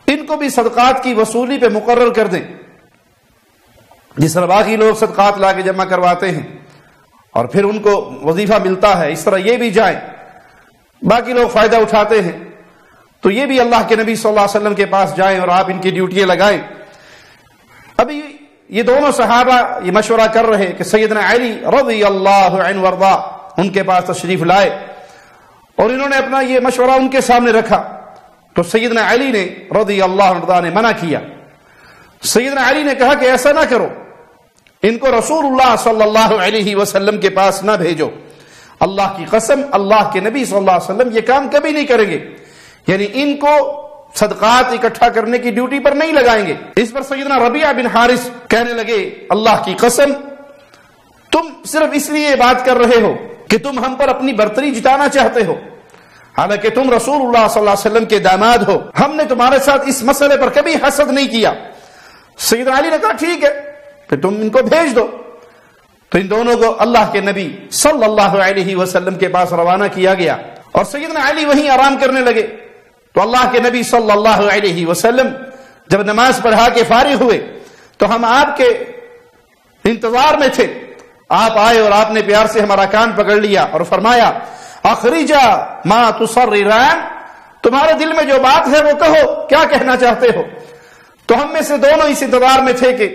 Speaker 2: ان کو بھی صدقات کی وصولی پہ مقرر کر دیں، جس طرح باقی لوگ صدقات لا کے جمع کرواتے ہیں اور پھر ان کو وظیفہ ملتا ہے، اس طرح یہ بھی جائیں، باقی لوگ فائدہ اٹھاتے ہیں، تو یہ بھی اللہ کے نبی صلی اللہ علیہ وسلم کے پاس جائیں اور آپ ان کی ڈیوٹیاں لگائیں۔ ابھی یہ دونوں صحابہ یہ مشورہ کر رہے کہ سیدنا علی رضی اللہ عنہ وارضا ان کے پاس تشریف لائے اور انہوں نے اپنا یہ مشورہ ان کے سامنے رکھا، تو سیدنا علی نے رضی اللہ عنہ نے منع کیا۔ سیدنا علی نے کہا کہ ایسا نہ کرو، ان کو رسول اللہ صلی اللہ علیہ وسلم کے پاس نہ بھیجو، اللہ کی قسم اللہ کے نبی صلی اللہ علیہ وسلم یہ کام کبھی نہیں کریں گے، یعنی ان کو صدقات اکٹھا کرنے کی ڈیوٹی پر نہیں لگائیں گے۔ اس پر سیدنا ربیعہ بن حارث کہنے لگے اللہ کی قسم تم صرف اس لیے بات کر رہے ہو کہ تم ہم پر اپنی برتری جتانا چاہتے ہو، حالانکہ تم رسول اللہ صلی اللہ علیہ وسلم کے داماد ہو، ہم نے تمہارے ساتھ اس مسئلے پر کبھی حسد نہیں کیا۔ سیدنا علی نے کہا ٹھیک ہے پھر تم ان کو بھیج دو، تو ان دونوں کو اللہ کے نبی صلی اللہ علیہ وسلم کے پاس روانہ کیا گیا اور سیدنا علی وہیں آرام کرنے لگے۔ تو اللہ کے نبی صلی اللہ علیہ وسلم جب نماز پڑھا کے فارغ ہوئے تو ہم آپ کے انتظار میں تھے، آپ آئے اور آپ نے پیار سے ہمارا کان پکڑ لیا اور فرمایا اخرجا ما تصرران، تمہارے دل میں جو بات ہے وہ کہو، کیا کہنا چاہتے ہو؟ تو ہم میں سے دونوں اس انتظار میں تھے کہ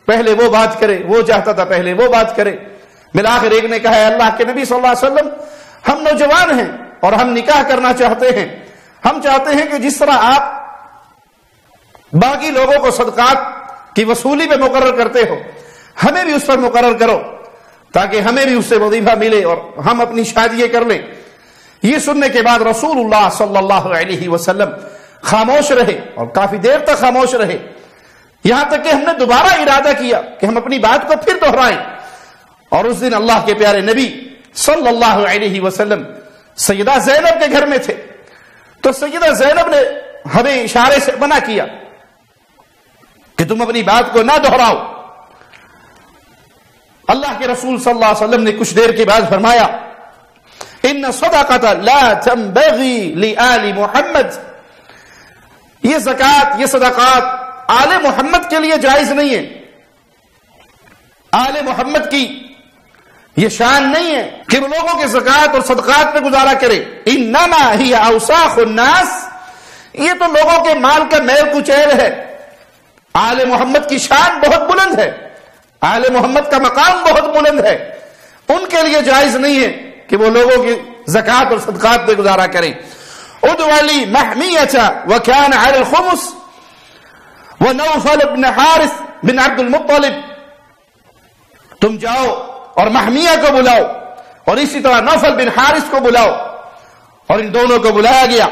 Speaker 2: پہلے وہ بات کرے، وہ چاہتا تھا پہلے وہ بات کرے، بالآخر ایک نے کہا ہے اللہ کے نبی صلی اللہ علیہ وسلم ہم نوجوان ہیں اور ہم نکاح کرنا چاہتے ہیں، ہم چاہتے ہیں کہ جس طرح آپ باقی لوگوں کو صدقات کی وصولی پہ مقرر کرتے ہو ہمیں بھی اس پر مقرر کرو تاکہ ہمیں بھی اس سے وظیفہ ملے اور ہم اپنی شادیاں کر لیں۔ یہ سننے کے بعد رسول اللہ صلی اللہ علیہ وسلم خاموش رہے اور کافی دیر تک خاموش رہے، یہاں تک کہ ہم نے دوبارہ ارادہ کیا کہ ہم اپنی بات کو پھر دہرائیں، اور اس دن اللہ کے پیارے نبی صلی اللہ علیہ وسلم سیدہ زینب کے گھر میں تھے، تو سیدہ زینب نے ہمیں اشارے سے منع کیا کہ تم اپنی بات کو نہ دہراؤ۔ اللہ کے رسول صلی اللہ علیہ وسلم نے کچھ دیر کے بعد فرمایا ان صدقۃ لا تنبغی لآل محمد، یہ زکوٰۃ یہ صدقات آل محمد کے لیے جائز نہیں ہے، آل محمد کی یہ شان نہیں ہے کہ وہ لوگوں کے زکوٰۃ اور صدقات پہ گزارا کرے، انما ہی اوساخ الناس، یہ تو لوگوں کے مال کا میل کچیل ہے، آل محمد کی شان بہت بلند ہے، آل محمد کا مقام بہت بلند ہے، ان کے لیے جائز نہیں ہے کہ وہ لوگوں کی زکوٰۃ اور صدقات پہ گزارا کریں۔ ادعو لی محمیۃ وکان علی الخمس ونوفل بن حارث بن عبد المطلب، تم جاؤ اور محمیہ کو بلاؤ اور اسی طرح نوفل بن حارث کو بلاؤ، اور ان دونوں کو بلایا گیا۔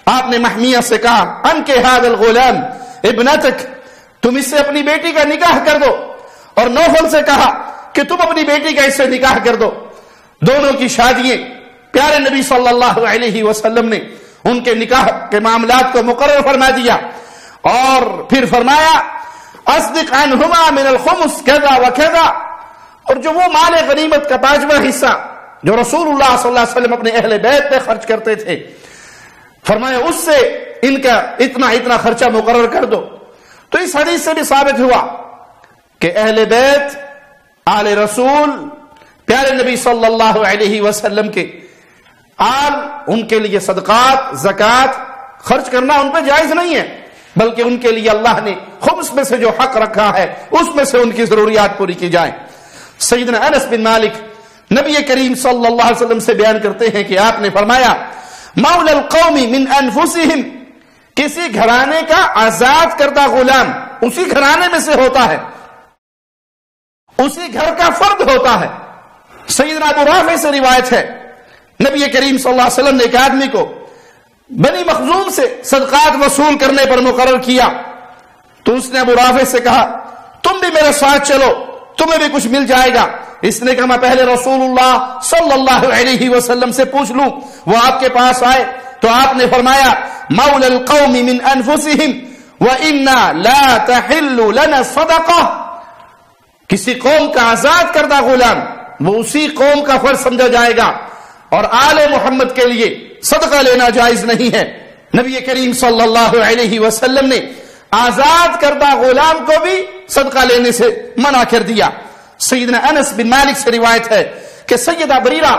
Speaker 2: آپ نے محمیہ سے کہا انکح ھذا الغلام ابنتک، تم اس سے اپنی بیٹی کا نکاح کر دو، اور نوفل سے کہا کہ تم اپنی بیٹی کا اس سے نکاح کر دو۔ دونوں کی شادییں پیارے نبی صلی اللہ علیہ وسلم نے ان کے نکاح کے معاملات کو مقرر فرما دیا، اور پھر فرمایا اصدق عنہما من الخمس کذا وکذا، اور جو وہ مال غنیمت کا 5واں حصہ جو رسول اللہ صلی اللہ علیہ وسلم اپنے اہل بیت پہ خرچ کرتے تھے، فرمایا اس سے ان کا اتنا خرچہ مقرر کر دو۔ تو اس حدیث سے بھی ثابت ہوا کہ اہل بیت آل رسول پیارے نبی صلی اللہ علیہ وسلم کے آل، ان کے لیے صدقات زکوٰۃ خرچ کرنا ان پہ جائز نہیں ہے، بلکہ ان کے لیے اللہ نے خمس میں سے جو حق رکھا ہے اس میں سے ان کی ضروریات پوری کی جائیں۔ سیدنا انس بن مالک نبی کریم صلی اللہ علیہ وسلم سے بیان کرتے ہیں کہ آپ نے فرمایا مولا القوم من انفسهم کسی گھرانے کا آزاد کردہ غلام اسی گھرانے میں سے ہوتا ہے، اسی گھر کا فرد ہوتا ہے۔ سیدنا ابو رافع سے روایت ہے، نبی کریم صلی اللہ علیہ وسلم نے ایک آدمی کو بنی مخزوم سے صدقات وصول کرنے پر مقرر کیا، تو اس نے ابو رافع سے کہا تم بھی میرے ساتھ چلو، تمہیں بھی کچھ مل جائے گا۔ اس نے کہا میں پہلے رسول اللہ صلی اللہ علیہ وسلم سے پوچھ لوں۔ وہ آپ کے پاس آئے تو آپ نے فرمایا مولا القوم من انفسهم وَإِنَّا لَا تَحِلُّ لَنَا صَدَقَةً، کسی قوم کا آزاد کردہ غلام وہ اسی قوم کا فرض سمجھا جائے گا، اور آل محمد کے لیے صدقہ لینا جائز نہیں ہے۔ نبی کریم صلی اللہ علیہ وسلم نے آزاد کردہ غلام کو بھی صدقہ لینے سے منع کر دیا۔ سیدنا انس بن مالک سے روایت ہے کہ سیدہ بریرہ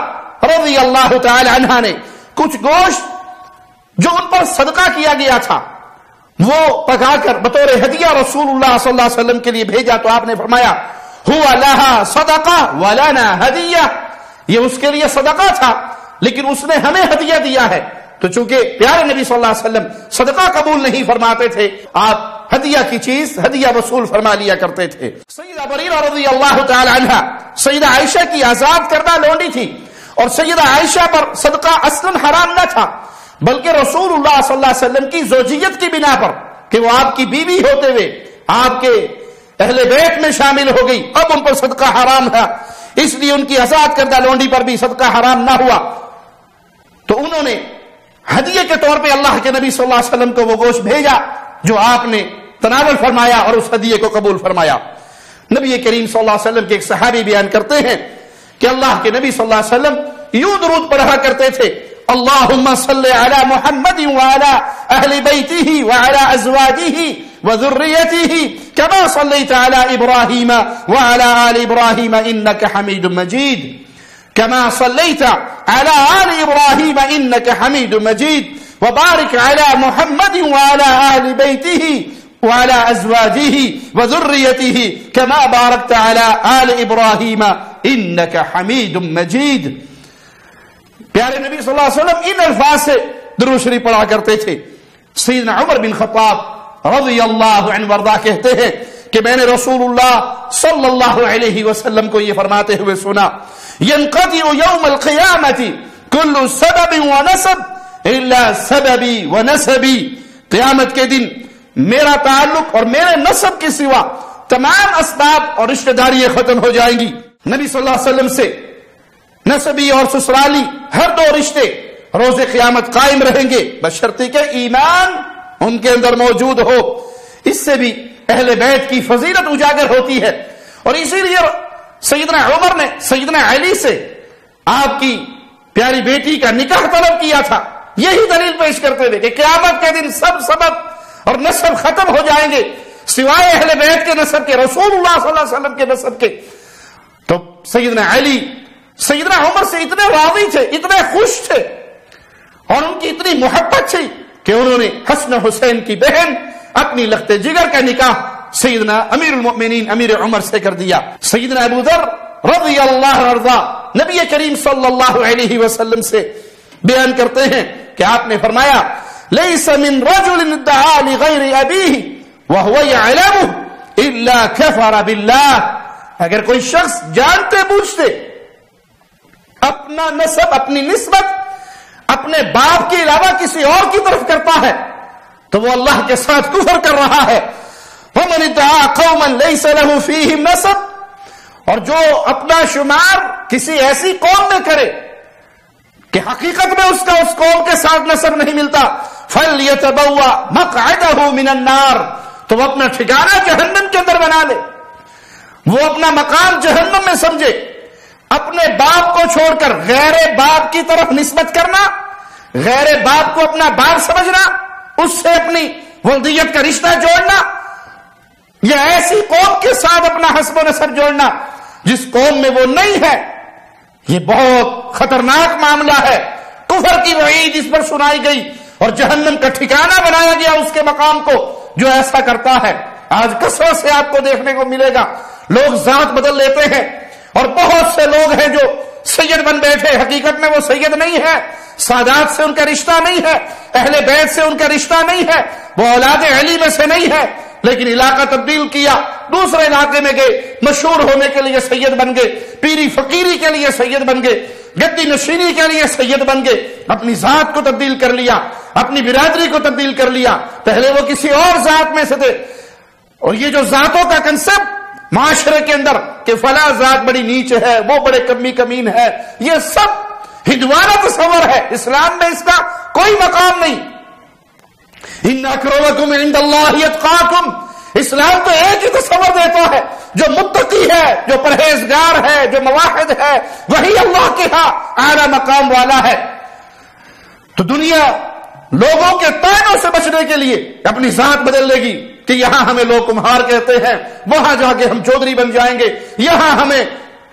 Speaker 2: رضی اللہ تعالی عنہا نے کچھ گوشت جو ان پر صدقہ کیا گیا تھا وہ پکا کر بطور ہدیہ رسول اللہ صلی اللہ علیہ وسلم کے لیے بھیجا، تو آپ نے فرمایا ہوا لہا صدقہ ولنا ہدیہ، یہ اس کے لیے صدقہ تھا لیکن اس نے ہمیں ہدیہ دیا ہے۔ تو چونکہ پیارے نبی صلی اللہ علیہ وسلم صدقہ قبول نہیں فرماتے تھے، آپ ہدیہ کی چیز ہدیہ وصول فرما لیا کرتے تھے۔ سیدہ بریرہ رضی اللہ تعالی عنہا سیدہ عائشہ کی آزاد کردہ لونڈی تھی، اور سیدہ عائشہ پر صدقہ اصلاً حرام نہ تھا، بلکہ رسول اللہ صلی اللہ علیہ وسلم کی زوجیت کی بنا پر کہ وہ آپ کی بیوی ہوتے ہوئے آپ کے اہل بیت میں شامل ہو گئی، اب ان پر صدقہ حرام تھا، اس لیے ان کی آزاد کردہ لونڈی پر بھی صدقہ حرام نہ ہوا۔ تو انہوں نے ہدیے کے طور پہ اللہ کے نبی صلی اللہ علیہ وسلم کو وہ گوشت بھیجا جو آپ نے تناول فرمایا اور اس ہدیے کو قبول فرمایا۔ نبی کریم صلی اللہ علیہ وسلم کے ایک صحابی بیان کرتے ہیں کہ اللہ کے نبی صلی اللہ علیہ وسلم یوں درود پڑھا کرتے تھے اللہم صلی علی محمد وعلی اہل بیتہ وعلی ازواجہ وذریتہ کما صلیت علی ابراہیم وعلی آل ابراہیم انک حمید مجید كما صليت على آل إبراهيم إنك حميد مجيد وبارك على محمد وعلى آل بيته وعلى أزواجه وذريته كما باركت على آل إبراهيم إنك حميد مجيد۔ پیارے نبی صلی اللہ علیہ وسلم ان الفاظ سے درود شریف پڑھا کرتے تھے۔ سیدنا عمر بن خطاب رضی اللہ عنہ وارضاہ کہتے ہیں کہ میں نے رسول اللہ صلی اللہ علیہ وسلم کو یہ فرماتے ہوئے سنا ينقطع يوم القيامة كل سبب ونسب الا سببی ونسبی، قیامت کے دن میرا تعلق اور میرے نسب کے سوا تمام اسباب اور رشتہ داریاں ختم ہو جائیں گی۔ نبی صلی اللہ علیہ وسلم سے نسبی اور سسرالی ہر دو رشتے روز قیامت قائم رہیں گے بشرطے کہ ایمان ان کے اندر موجود ہو۔ اس سے بھی اہل بیت کی فضیلت اجاگر ہوتی ہے، اور اسی لیے سیدنا عمر نے سیدنا علی سے آپ کی پیاری بیٹی کا نکاح طلب کیا تھا، یہی دلیل پیش کرتے ہوئے کہ قیامت کے دن سب سبب اور نسب ختم ہو جائیں گے سوائے اہل بیت کے نسب کے، رسول اللہ صلی اللہ علیہ وسلم کے نسب کے۔ تو سیدنا علی سیدنا عمر سے اتنے راضی تھے، اتنے خوش تھے، اور ان کی اتنی محبت تھی کہ انہوں نے حسن حسین کی بہن اپنی لخت جگر کا نکاح سیدنا امیر المؤمنین امیر عمر سے کر دیا۔ سیدنا ابو ذر رضی اللہ عنہ نبی کریم صلی اللہ علیہ وسلم سے بیان کرتے ہیں کہ آپ نے فرمایا لیس من رجل ادعا لغیر ابیہ وهو يعلمه الا كفر باللہ، اگر کوئی شخص جانتے بوجھتے اپنا نسب اپنی نسبت اپنے باپ کے علاوہ کسی اور کی طرف کرتا ہے تو وہ اللہ کے ساتھ کفر کر رہا ہے۔ ومن ادعا قوما ليس له فيهم نسب، اور جو اپنا شمار کسی ایسی قوم میں کرے کہ حقیقت میں اس کا اس قوم کے ساتھ نسب نہیں ملتا، فَلْيَتَبَوَّ مَقْعَدَهُ مِنَ النَّارِ، تو وہ اپنا ٹھکانہ جہنم کے اندر بنا لے، وہ اپنا مقام جہنم میں سمجھے۔ اپنے باپ کو چھوڑ کر غیر باپ کی طرف نسبت کرنا، غیر باپ کو اپنا باپ سمجھنا، اس سے اپنی ولدیت کا رشتہ جوڑنا، یا ایسی قوم کے ساتھ اپنا حسب و نسب جوڑنا جس قوم میں وہ نہیں ہے، یہ بہت خطرناک معاملہ ہے۔ کفر کی وعید اس پر سنائی گئی اور جہنم کا ٹھکانہ بنایا گیا اس کے مقام کو جو ایسا کرتا ہے۔ آج کثرت سے آپ کو دیکھنے کو ملے گا لوگ ذات بدل لیتے ہیں، اور بہت سے لوگ ہیں جو سید بن بیٹھے، حقیقت میں وہ سید نہیں ہے، سادات سے ان کا رشتہ نہیں ہے، اہل بیت سے ان کا رشتہ نہیں ہے، وہ اولاد علی میں سے نہیں ہے، لیکن علاقہ تبدیل کیا، دوسرے علاقے میں گئے، مشہور ہونے کے لیے سید بن گئے، پیری فقیری کے لیے سید بن گئے، گدی نشینی کے لیے سید بن گئے، اپنی ذات کو تبدیل کر لیا، اپنی برادری کو تبدیل کر لیا، پہلے وہ کسی اور ذات میں سے تھے۔ اور یہ جو ذاتوں کا کنسپٹ معاشرے کے اندر کہ فلاں ذات بڑی نیچ ہے، وہ بڑے کمی کمین ہے، یہ سب ہندوانہ تصور ہے، اسلام میں اس کا کوئی مقام نہیں۔ ان اکرمکم عند اللہ اتقاکم، اسلام تو ایک ہی تصور دیتا ہے، جو متقی ہے، جو پرہیزگار ہے، جو موحد ہے، وہی اللہ کے ہاں اعلی مقام والا ہے۔ تو دنیا لوگوں کے طعنوں سے بچنے کے لیے اپنی ذات بدل لے گی کہ یہاں ہمیں لوگ کمہار کہتے ہیں، وہاں جا کے ہم چودھری بن جائیں گے، یہاں ہمیں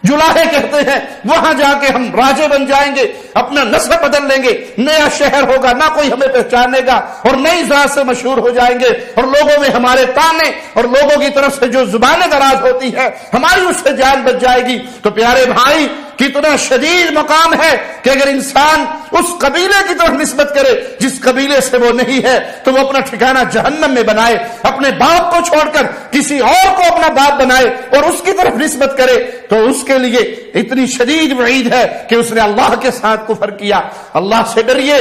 Speaker 2: جلاہے کہتے ہیں، وہاں جا کے ہم راجے بن جائیں گے، اپنا نسب بدل لیں گے، نیا شہر ہوگا، نہ کوئی ہمیں پہچانے گا، اور نئی ذات سے مشہور ہو جائیں گے، اور لوگوں میں ہمارے تانے اور لوگوں کی طرف سے جو زبانیں دراز ہوتی ہے ہماری اس سے جان بچ جائے گی۔ تو پیارے بھائی، کتنا شدید مقام ہے کہ اگر انسان اس قبیلے کی طرف نسبت کرے جس قبیلے سے وہ نہیں ہے، تو وہ اپنا ٹھکانہ جہنم میں بنائے، اپنے باپ کو چھوڑ کر کسی اور کو اپنا باپ بنائے اور اس کی طرف نسبت کرے، تو اس کے لیے اتنی شدید وعید ہے کہ اس نے اللہ کے ساتھ کفر کیا۔ اللہ سے ڈریے،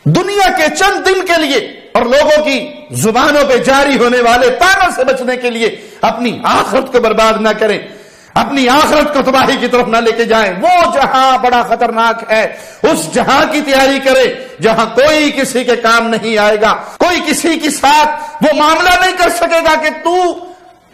Speaker 2: دنیا کے چند دن کے لیے اور لوگوں کی زبانوں پہ جاری ہونے والے طعنوں سے بچنے کے لیے اپنی آخرت کو برباد نہ کریں، اپنی آخرت کو تباہی کی طرف نہ لے کے جائیں۔ وہ جہاں بڑا خطرناک ہے، اس جہاں کی تیاری کرے جہاں کوئی کسی کے کام نہیں آئے گا، کوئی کسی کے ساتھ وہ معاملہ نہیں کر سکے گا کہ تو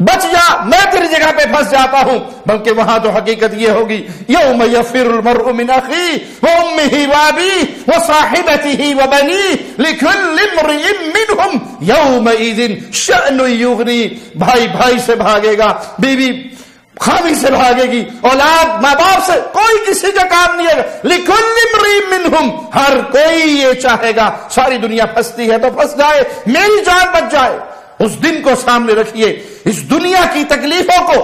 Speaker 2: بچ جا، میں تیری جگہ پہ پھنس جاتا ہوں، بلکہ وہاں تو حقیقت یہ ہوگی یوم یفر المرء من اخیہ وامہ وابیہ وصاحبتہ وبنیہ لکل امرئ منہم یومئذ شأن یغنیہ۔ بھائی بھائی سے بھاگے گا، بیوی خاوی سے بھاگے گی، اولاد ماں باپ سے، کوئی کسی کا کام نہیں ہے۔ لکل امرئ منہم، ہر کوئی یہ چاہے گا ساری دنیا پھنستی ہے تو پھنس جائے، میری جان بچ جائے۔ اس دن کو سامنے رکھیے، اس دنیا کی تکلیفوں کو،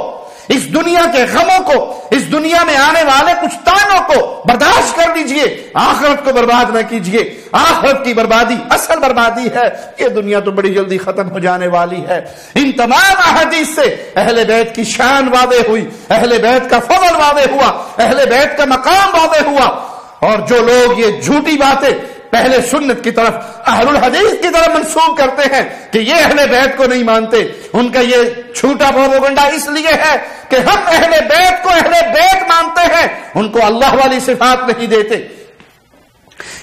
Speaker 2: اس دنیا کے غموں کو، اس دنیا میں آنے والے کچھ طعنوں کو برداشت کر لیجئے، آخرت کو برباد نہ کیجئے۔ آخرت کی بربادی اصل بربادی ہے، یہ دنیا تو بڑی جلدی ختم ہو جانے والی ہے۔ ان تمام احادیث سے اہل بیت کی شان واضح ہوئی، اہل بیت کا فضل واضح ہوا، اہل بیت کا مقام واضح ہوا۔ اور جو لوگ یہ جھوٹی باتیں پہلے سنت کی طرف، اہل الحدیث کی طرف منسوب کرتے ہیں کہ یہ اہل بیت کو نہیں مانتے، ان کا یہ جھوٹا پروپیگنڈا اس لیے ہے کہ ہم اہل بیت کو اہل بیت مانتے ہیں، ان کو اللہ والی صفات نہیں دیتے۔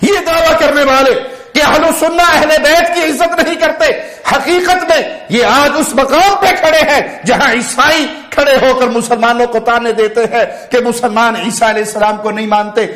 Speaker 2: یہ دعویٰ کرنے والے کہ اہل سنہ اہل بیت کی عزت نہیں کرتے، حقیقت میں یہ آج اس مقام پہ کھڑے ہیں جہاں عیسائی کھڑے ہو کر مسلمانوں کو طعنے دیتے ہیں کہ مسلمان عیسیٰ علیہ السلام کو نہیں مانتے۔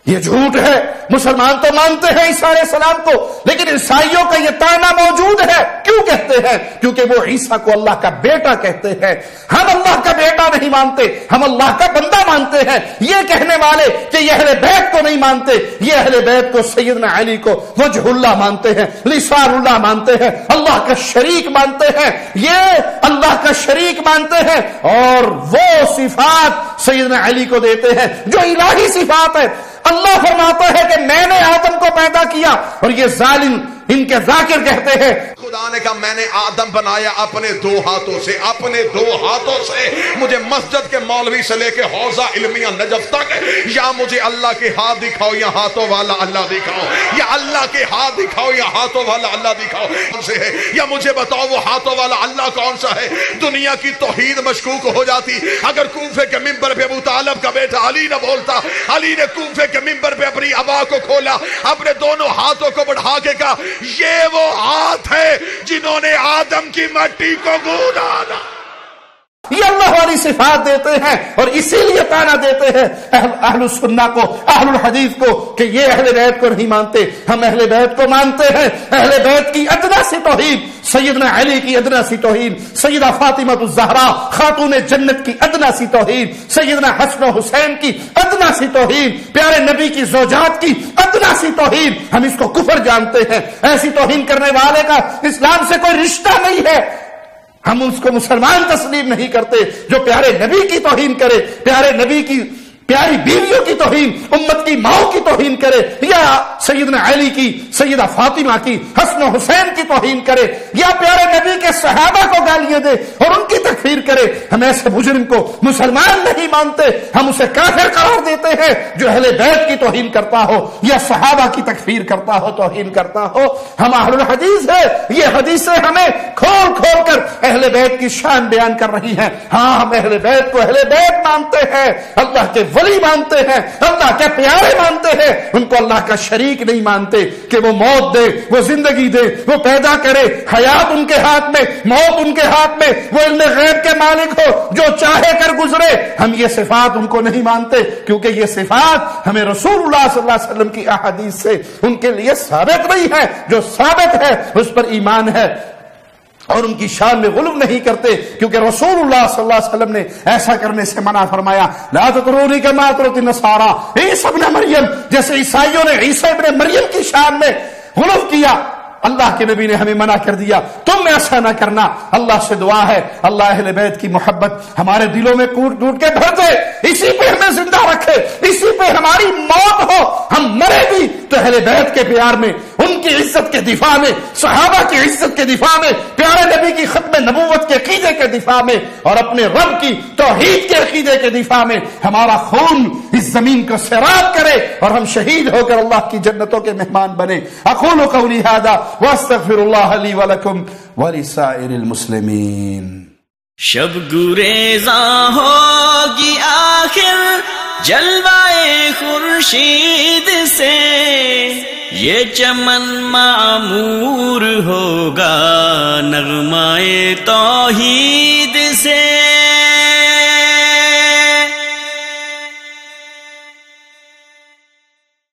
Speaker 2: یہ جھوٹ ہے، مسلمان تو مانتے ہیں عیسیٰ علیہ السلام کو، لیکن عیسائیوں کا یہ طعنہ موجود ہے۔ کیوں کہتے ہیں؟ کیونکہ وہ عیسیٰ کو اللہ کا بیٹا کہتے ہیں۔ ہم اللہ کا بیٹا نہیں مانتے، ہم اللہ کا بندہ مانتے ہیں۔ یہ کہنے والے کہ یہ اہل بیت کو نہیں مانتے، یہ اہل بیت کو سیدنا علی کو وجہ اللہ مانتے ہیں، لسان اللہ مانتے ہیں، اللہ کا شریک مانتے ہیں، یہ اللہ کا شریک مانتے ہیں، اور وہ صفات سیدنا علی کو دیتے ہیں جو الہی صفات ہے۔ اللہ فرماتا ہے کہ میں نے آدم کو پیدا کیا، اور یہ ظالم ان کے ذاکر کہتے ہیں
Speaker 5: خدا نے کہا میں نے آدم بنایا اپنے دو ہاتھوں سے، اپنے دو ہاتھوں سے۔ مجھے مسجد کے مولوی سے لے کے حوزہ علمیہ نجف تک یا مجھے اللہ کے ہاتھ دکھاؤ یا ہاتھوں والا اللہ دکھاؤ، یا اللہ کے ہاتھ دکھاؤ یا ہاتھوں والا اللہ دکھاؤ کون سے ہے، یا مجھے بتاؤ وہ ہاتھوں والا اللہ کون سا ہے۔ دنیا کی توحید مشکوک ہو جاتی اگر کوفے کے منبر پہ ابو طالب کا بیٹا علی نہ بولتا۔ علی نے کوفے کے منبر پہ اپنی ابا کو کھولا، اپنے دونوں ہاتھوں کو بڑھا کے کہا یہ وہ ہاتھ ہے جنہوں نے آدم کی مٹی کو گودا۔
Speaker 2: یہ اللہ والی صفات دیتے ہیں اور اسی لیے طعنہ دیتے ہیں اہل السنہ کو، اہل الحدیث کو کہ یہ اہل بیت کو نہیں مانتے۔ ہم اہل بیت کو مانتے ہیں، اہل بیت کی ادنا سی توحید، سیدنا علی کی ادنا سی توحید، سیدہ فاطمہ الزہرا خاتون جنت کی ادنا سی توحید، سیدنا حسن و حسین کی ادنا سی توحید، پیارے نبی کی زوجات کی ادنا سی توحید۔ ہم اس کو کفر جانتے ہیں، ایسی توہین کرنے والے کا اسلام سے کوئی رشتہ نہیں ہے۔ ہم اس کو مسلمان تسلیم نہیں کرتے جو پیارے نبی کی توہین کرے، پیارے نبی کی پیاری بیویوں کی توہین، امت کی ماؤں کی توہین کرے، یا سیدنا علی کی، سیدہ فاطمہ کی، حسن و حسین کی توہین کرے، یا پیارے نبی کے صحابہ کو گالیاں دے اور ان کی تکفیر کرے۔ ہم ایسے مجرم کو مسلمان نہیں مانتے، ہم اسے کافر قرار دیتے ہیں جو اہل بیت کی توہین کرتا ہو یا صحابہ کی تکفیر کرتا ہو، توہین کرتا ہو۔ ہم اہل الحدیث ہے، یہ حدیثیں ہمیں کھول کھول کر اہل بیت کی شان بیان کر رہی ہیں۔ ہاں، ہم اہل بیت کو اہل بیت مانتے ہیں، اللہ کے ولی مانتے ہیں، اللہ کے پیارے مانتے ہیں، ان کو اللہ کا شریک نہیں مانتے کہ وہ موت دے، وہ زندگی دے، وہ پیدا کرے، حیات ان کے ہاتھ میں، موت ان کے ہاتھ میں، وہ علم غیب کے مالک ہو، جو چاہے کر گزرے۔ ہم یہ صفات ان کو نہیں مانتے کیونکہ یہ صفات ہمیں رسول اللہ صلی اللہ علیہ وسلم کی احادیث سے ان کے لیے ثابت نہیں ہے۔ جو ثابت ہے اس پر ایمان ہے اور ان کی شان میں غلو نہیں کرتے، کیونکہ رسول اللہ صلی اللہ علیہ وسلم نے ایسا کرنے سے منع فرمایا۔ لا تطرونی کما اطرت النصارى، عیسی ابن مریم، جیسے عیسائیوں نے عیسی ابن مریم کی شان میں غلو کیا، اللہ کے نبی نے ہمیں منع کر دیا، تم ایسا نہ کرنا۔ اللہ سے دعا ہے اللہ اہل بیت کی محبت ہمارے دلوں میں کوٹ کوٹ کے بھر دے، اسی پہ ہمیں زندہ رکھے، اسی پہ ہماری موت ہو، ہم مرے بھی تو اہل بیت کے پیار میں، ان کی عزت کے دفاع میں، صحابہ کی عزت کے دفاع میں، پیارے نبی کی ختم نبوت کے عقیدے کے دفاع میں، اور اپنے رب کی توحید کے عقیدے کے دفاع میں ہمارا خون اس زمین کو سیراب کرے اور ہم شہید ہو کر اللہ کی جنتوں کے مہمان بنے۔ اقول قولی ھذا واستغفر اللہ لی ولکم ولسائر المسلمین۔
Speaker 1: شب گریزاں ہوگی آخر جلوائے خورشید سے، یہ چمن معمور ہوگا نغمائے توحید